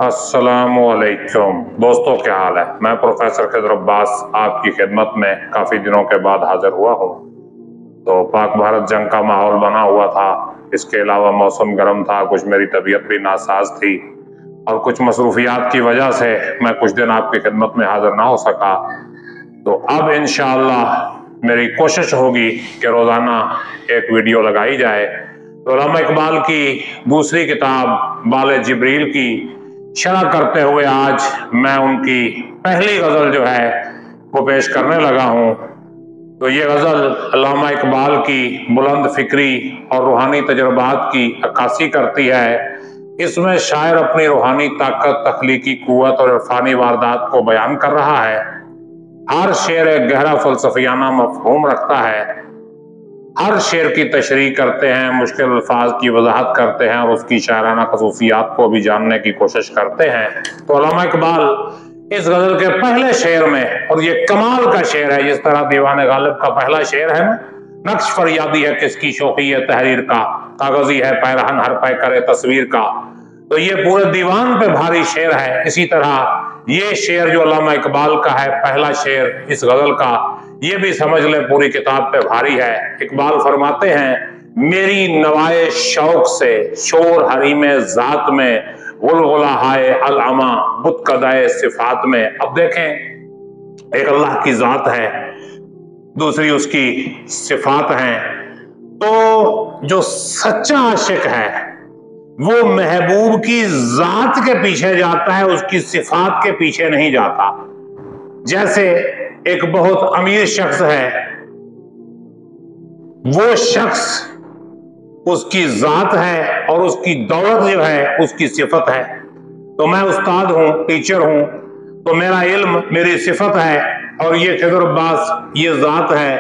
अस्सलामुअलैकुम दोस्तों, क्या हाल है। मैं प्रोफेसर खिदर अब्बास आपकी खिदमत में काफ़ी दिनों के बाद हाजिर हुआ हूँ। तो पाक भारत जंग का माहौल बना हुआ था, इसके अलावा मौसम गर्म था, कुछ मेरी तबीयत भी नासाज थी और कुछ मसरूफियात की वजह से मैं कुछ दिन आपकी खिदमत में हाजिर ना हो सका। तो अब इंशाअल्लाह मेरी कोशिश होगी कि रोज़ाना एक वीडियो लगाई जाए। तो अल्लामा इकबाल की दूसरी किताब बाले जिब्रील की शरह करते हुए आज मैं उनकी पहली गज़ल जो है वो पेश करने लगा हूँ। तो ये गज़ल अल्लामा इकबाल की बुलंद फिक्री और रूहानी तजुर्बात की अक्कासी करती है। इसमें शायर अपनी रूहानी ताकत, तख्लीकी कुव्वत और इरफानी वारदात को बयान कर रहा है। हर शेर एक गहरा फलसफियाना मफहूम रखता है। हर शेर की तशरीह करते हैं, मुश्किल अल्फाज की वजाहत करते हैं और उसकी शायराना खसूसियात को भी जानने की कोशिश करते हैं। तो अल्लामा इकबाल इस गजल के पहले शेर में, और ये कमाल का शेर है, जिस तरह दीवाने गालिब का पहला शेर है ना, नक्श फरियादी है किसकी शौकी है तहरीर का, कागजी है पैरहन हर पै करे तस्वीर का। तो ये पूरे दीवान पे भारी शेर है। इसी तरह ये शेर जो अल्लामा इकबाल का है, पहला शेर इस गजल का, ये भी समझ ले पूरी किताब पे भारी है। इकबाल फरमाते हैं, मेरी नवाए शौक से शोर हरीमे जात में गुलगुला हाय अलअमा बुत कदाए सिफात में। अब देखें, एक अल्लाह की जात है, दूसरी उसकी सिफात हैं। तो जो सच्चा आशिक है वो महबूब की जात के पीछे जाता है, उसकी सिफात के पीछे नहीं जाता। जैसे एक बहुत अमीर शख्स है, वो शख्स उसकी जात है और उसकी दौलत जो है उसकी सिफत है। तो मैं उस्ताद हूं, टीचर हूं, तो मेरा इल्म मेरी सिफत है और ये खिदर अब्बास ये जात है।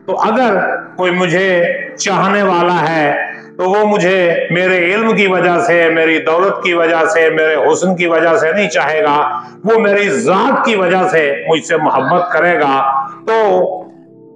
तो अगर कोई मुझे चाहने वाला है तो वो मुझे मेरे इल्म की वजह से, मेरी दौलत की वजह से, मेरे हुस्न की वजह से नहीं चाहेगा, वो मेरी जात की वजह से मुझसे मोहब्बत करेगा। तो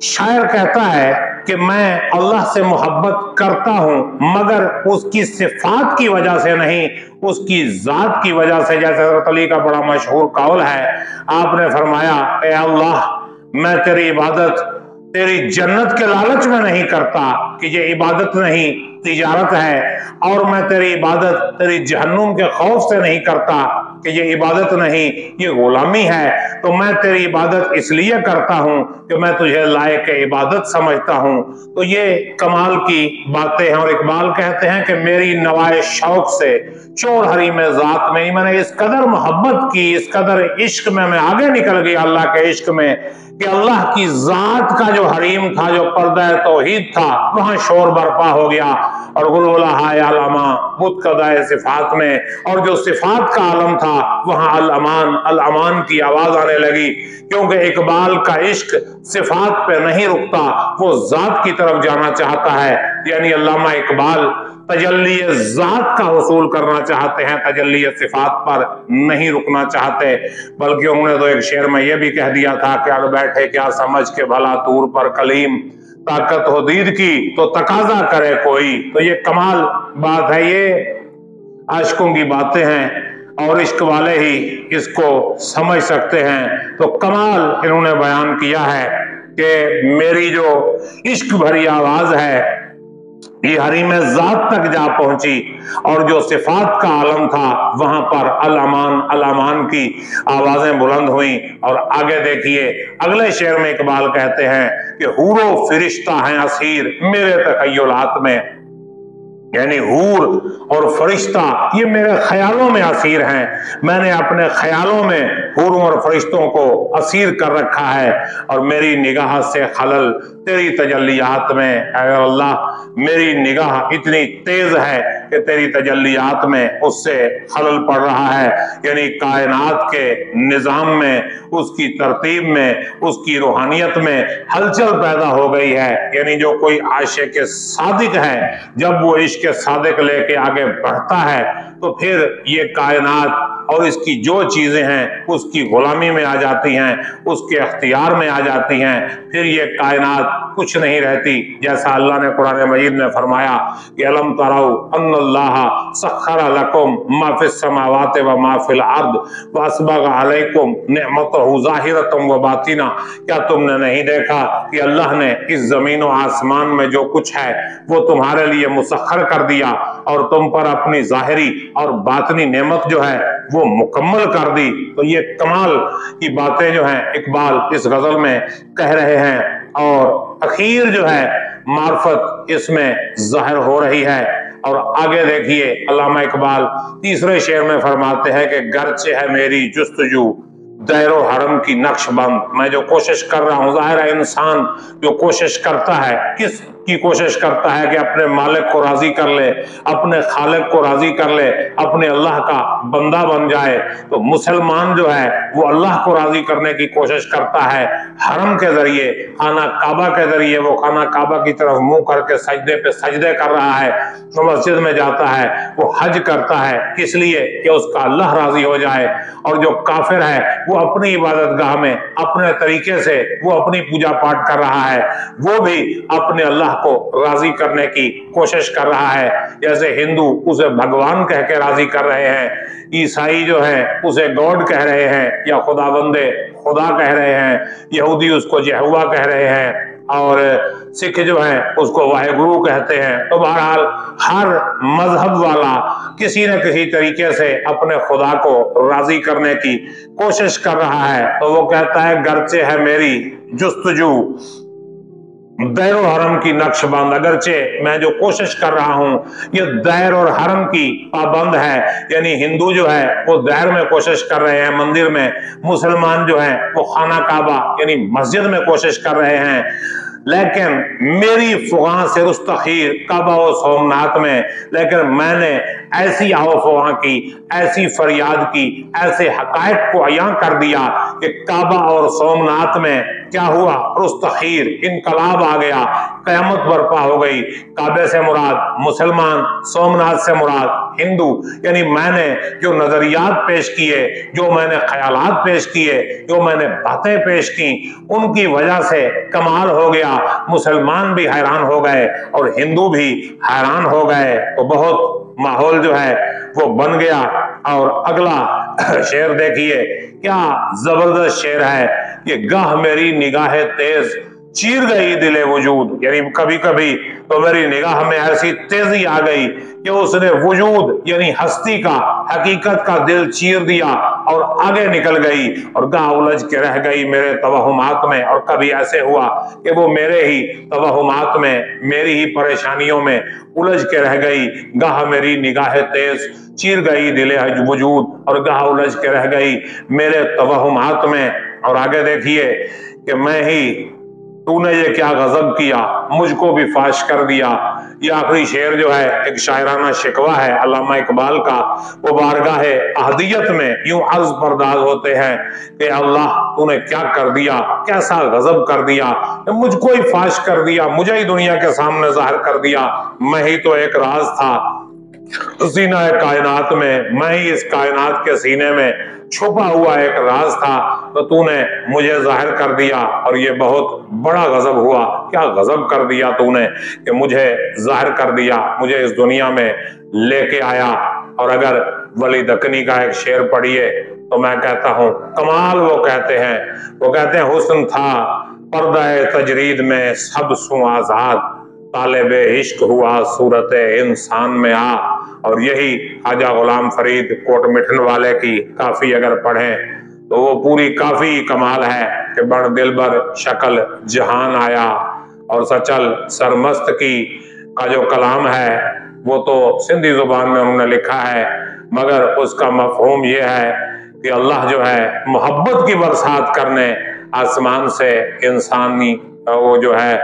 शायर कहता है कि मैं अल्लाह से मोहब्बत करता हूं मगर उसकी सिफात की वजह से नहीं, उसकी जात की वजह से। जैसे हज़रत अली का बड़ा मशहूर कौल है, आपने फरमाया, ए अल्लाह, मैं तेरी इबादत तेरी जन्नत के लालच में नहीं करता कि ये इबादत नहीं तिजारत है, और मैं तेरी इबादत तेरी जहन्नुम के खौफ से नहीं करता कि ये इबादत नहीं ये गुलामी है। तो मैं तेरी इबादत इसलिए करता हूं कि मैं तुझे लायक इबादत समझता हूं। तो ये कमाल की बातें हैं। और इकबाल कहते हैं कि मेरी नवाए शौक से चोर हरी में जात में, मैंने इस कदर मोहब्बत की, इस कदर इश्क में मैं आगे निकल गया अल्लाह के इश्क में कि अल्लाह की जात का जो हरीम था, जो पर्दा तौहीद था, वहां शोर बर्पा हो गया और गुलगुला हाय अलअमा बुत कदाए सिफात में, और जो सिफात का आलम था वहां अल अमान की आवाज आने लगी। क्योंकि इकबाल का इश्क सिफात पे नहीं रुकता, वो जात की तरफ जाना चाहता है। यानी अल्लामा इकबाल तजल्ली जात का हुसूल करना चाहते हैं, तजल्ली सिफात पर नहीं रुकना चाहते। बल्कि उन्होंने तो एक शेर में यह भी कह दिया था कि अड़ बैठे क्या समझ के भला तूर पर कलीम, ताकत हो दीद की तो तकाजा करे कोई। तो ये कमाल बात है, ये आशिकों की बातें हैं और इश्क वाले ही इसको समझ सकते हैं। तो कमाल इन्होंने बयान किया है कि मेरी जो इश्क भरी आवाज है ये हरीम जात तक जा पहुंची, और जो सिफात का आलम था वहां पर अल अमान की आवाजें बुलंद हुई। और आगे देखिए, अगले शेर में इकबाल कहते हैं कि हूरो फिरिश्ता हैं असीर मेरे तखय्युलात में। यानी हूर और फरिश्ता ये मेरे ख्यालों में असीर हैं। मैंने अपने ख्यालों में हूरों और फरिश्तों को असीर कर रखा है, और मेरी निगाह से खलल तेरी तजल्लियात में। अगर अल्लाह मेरी निगाह इतनी तेज है कि तेरी तजल्लियात में उससे खलल पड़ रहा है, यानी कायनात के निजाम में, उसकी तरतीब में, उसकी रूहानियत में हलचल पैदा हो गई है। यानी जो कोई आशिक सादिक है, जब वो इश्क सादिक लेके आगे बढ़ता है तो फिर ये कायनात اور اس کی جو چیزیں ہیں اس کی غلامی میں آ جاتی ہیں، اس کے اختیار میں آ جاتی ہیں، پھر یہ کائنات کچھ نہیں رہتی۔ جیسا اللہ نے قرآن مجید میں فرمایا کہ الم تروا ان اللہ سخر لکم ما فی السماوات و ما فی الارض واسبغ علیکم نعمتہ ظاہرۃ و باطنہ، کیا تم نے نہیں دیکھا کہ اللہ نے اس زمین و آسمان میں جو کچھ ہے وہ تمہارے لیے مسخر کر دیا اور تم پر اپنی ظاہری اور باطنی نعمت جو ہے وہ مکمل کر دی۔ تو یہ کمال کی باتیں جو ہیں اقبال اس غزل میں کہہ رہے ہیں، اور اخیر جو ہے معرفت اس میں ظاہر ہو رہی ہے۔ اور آگے دیکھیے علامہ اقبال تیسرے شعر میں فرماتے ہیں کہ گرچہ ہے میری جستجو دیر و حرم کی نقش بند، میں جو کوشش کر رہا ہوں، ظاہر ہے انسان جو کوشش کرتا ہے، کس کی کوشش کرتا ہے کہ اپنے مالک کو راضی کر لے، اپنے خالق کو راضی کر لے، اپنے اللہ کا بندہ بن جائے، تو مسلمان جو ہے وہ اللہ کو راضی کرنے کی کوشش کرتا ہے حرم کے ذریعے، خانہ کعبہ کے ذریعے۔ وہ خانہ کعبہ کی طرف منہ کر کے سجدے پہ سجدے کر رہا ہے، وہ مسجد میں جاتا ہے، وہ حج کرتا ہے، کس لیے کہ اس کا اللہ راضی ہو جائے۔ اور جو کافر ہے وہ اپنی عبادت گاہ میں اپنے طریقے سے وہ اپنی پوجا پاٹ کر رہا ہے، وہ بھی اپنے اللہ کو راضی کرنے کی کوشش کر رہا ہے۔ جیسے ہندو اسے بھگوان کہہ کے راضی کر رہے ہیں، عیسائی جو ہے اسے گاڈ کہہ رہے ہیں یا خدا بندے خدا کہہ رہے ہیں، یہودی اس کو یہوہ کہہ رہے ہیں، اور سکھ جو ہیں اس کو واحے گرو کہتے ہیں۔ تو بہرحال ہر مذہب والا کسی نہ کسی طریقے سے اپنے خدا کو راضی کرنے کی کوشش کر رہا ہے۔ تو وہ کہتا ہے گرچہ ہے میری جستجو دیر و حرم کی نقش بند، اگرچہ میں جو کوشش کر رہا ہوں یہ دیر اور حرم کی پابند ہے، یعنی ہندو جو ہے وہ دیر میں کوشش کر رہے ہیں مندر میں، مسلمان جو ہیں وہ خانہ کعبہ یعنی مسجد میں کوشش کر رہے ہیں، لیکن میری فغاں سے رستخیر کعبہ و سومنات میں، لیکن میں نے ایسی آو فغاں کی، ایسی فریاد کی، ایسے حقائق کو عیاں کر دیا کہ کعبہ اور سومنات میں کیا ہوا، رستخیر انقلاب آ گیا، قیامت برپا ہو گئی۔ کعبے سے مراد مسلمان، سومنات سے مراد ہندو، یعنی میں نے جو نظریات پیش کیے، جو میں نے خیالات پیش کیے، جو میں نے باتیں پیش کی، ان کی وجہ سے کمال ہو گیا، مسلمان بھی حیران ہو گئے اور ہندو بھی حیران ہو گئے۔ تو بہت ماحول جو ہے وہ بن گیا۔ اور اگلا شعر دیکھیے کیا زبردست شعر ہے، یہ گاہ میری نگاہ تیز چیر گئی دل وجود، یعنی کبھی کبھی تو میری نگاہ میں ایسی تیزی آ گئی کہ اس نے وجود یعنی ہستی کا، حقیقت کا دل چیر دیا اور آگے نکل گئی، اور گاہ الجھ کے رہ گئی میرے توہمات میں۔ اور کبھی ایسے ہوا کہ وہ میرے ہی توہمات میں، میری ہی پریشانیوں میں الجھ کے رہ گئی، گاہ میری نگاہ تیز چیر گئی دل وجود، اور گاہ الجھ کے رہ گئی میرے توہمات میں۔ اور آگے دیکھیے کہ میں ہی، تو نے یہ کیا غضب کیا، مجھ کو بھی فاش کر دیا۔ یہ آخری شعر جو ہے ایک شاعرانہ شکوہ ہے علامہ اقبال کا، وہ بارگاہ احدیت میں یوں عرض پرداز ہوتے ہیں کہ اللہ تو نے کیا کر دیا، کیسا غضب کر دیا، مجھ کو ہی فاش کر دیا، مجھے ہی دنیا کے سامنے ظاہر کر دیا، میں ہی تو ایک راز تھا سینہ کائنات میں ہی اس کائنات کے سینے میں چھپا ہوا ایک راز تھا، تو نے مجھے ظاہر کر دیا، اور یہ بہت بڑا غضب ہوا۔ کیا غضب کر دیا تو نے کہ مجھے ظاہر کر دیا، مجھے اس دنیا میں لے کے آیا۔ اور اگر ولی دکنی کا ایک شعر پڑھیے تو میں کہتا ہوں کمال وہ کہتے ہیں حسن تھا پردہ تجرید میں سب سو آزاد، طالب عشق ہوا صورت انسان میں آ۔ اور یہی خواجہ غلام فرید کوٹ مٹھن والے کی کافی اگر پڑھیں تو وہ پوری کافی کمال ہے کہ بن دل بر شکل جہان آیا، اور سچل سرمست کی کا جو کلام ہے وہ تو سندھی زبان میں انہوں نے لکھا ہے، مگر اس کا مفہوم یہ ہے کہ اللہ جو ہے محبت کی برسات کرنے آسمان سے انسانی وہ جو ہے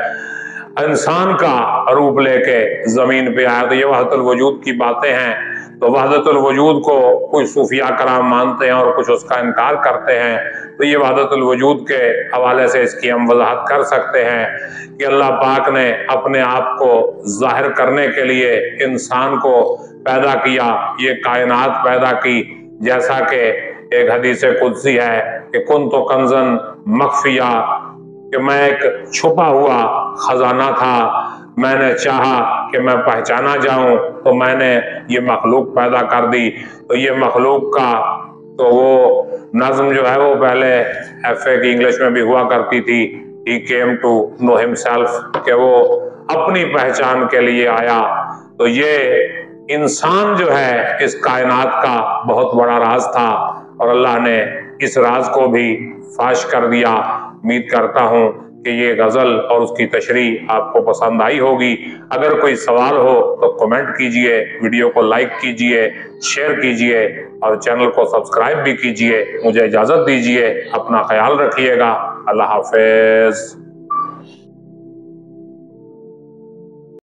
انسان کا روپ لے کے زمین پہ آیا۔ تو یہ وحدت الوجود کی باتیں ہیں۔ تو وحدت الوجود کو کچھ صوفیہ کرام مانتے ہیں اور کچھ اس کا انکار کرتے ہیں، تو یہ وحدت الوجود کے حوالے سے اس کی ہم وضاحت کر سکتے ہیں کہ اللہ پاک نے اپنے آپ کو ظاہر کرنے کے لیے انسان کو پیدا کیا، یہ کائنات پیدا کی، जैसा कि एक हदीस कुदसी है कि कुन्तु कंज़न मख्फिया, कि मैं एक छुपा हुआ खजाना था, मैंने चाहा कि मैं पहचाना जाऊं तो मैंने ये मखलूक पैदा कर दी। तो ये मखलूक का तो वो नज़्म जो है वो पहले FA की इंग्लिश में भी हुआ करती थी, He came to know himself, कि वो अपनी पहचान के लिए आया। तो ये इंसान जो है इस कायनात का बहुत बड़ा राज था और अल्लाह ने इस राज को भी फाश कर दिया। उम्मीद करता हूँ कि ये गज़ल और उसकी तशरीह आपको पसंद आई होगी। अगर कोई सवाल हो तो कमेंट कीजिए, वीडियो को लाइक कीजिए, शेयर कीजिए और चैनल को सब्सक्राइब भी कीजिए। मुझे इजाज़त दीजिए, अपना ख्याल रखिएगा। अल्लाह हाफ़िज़।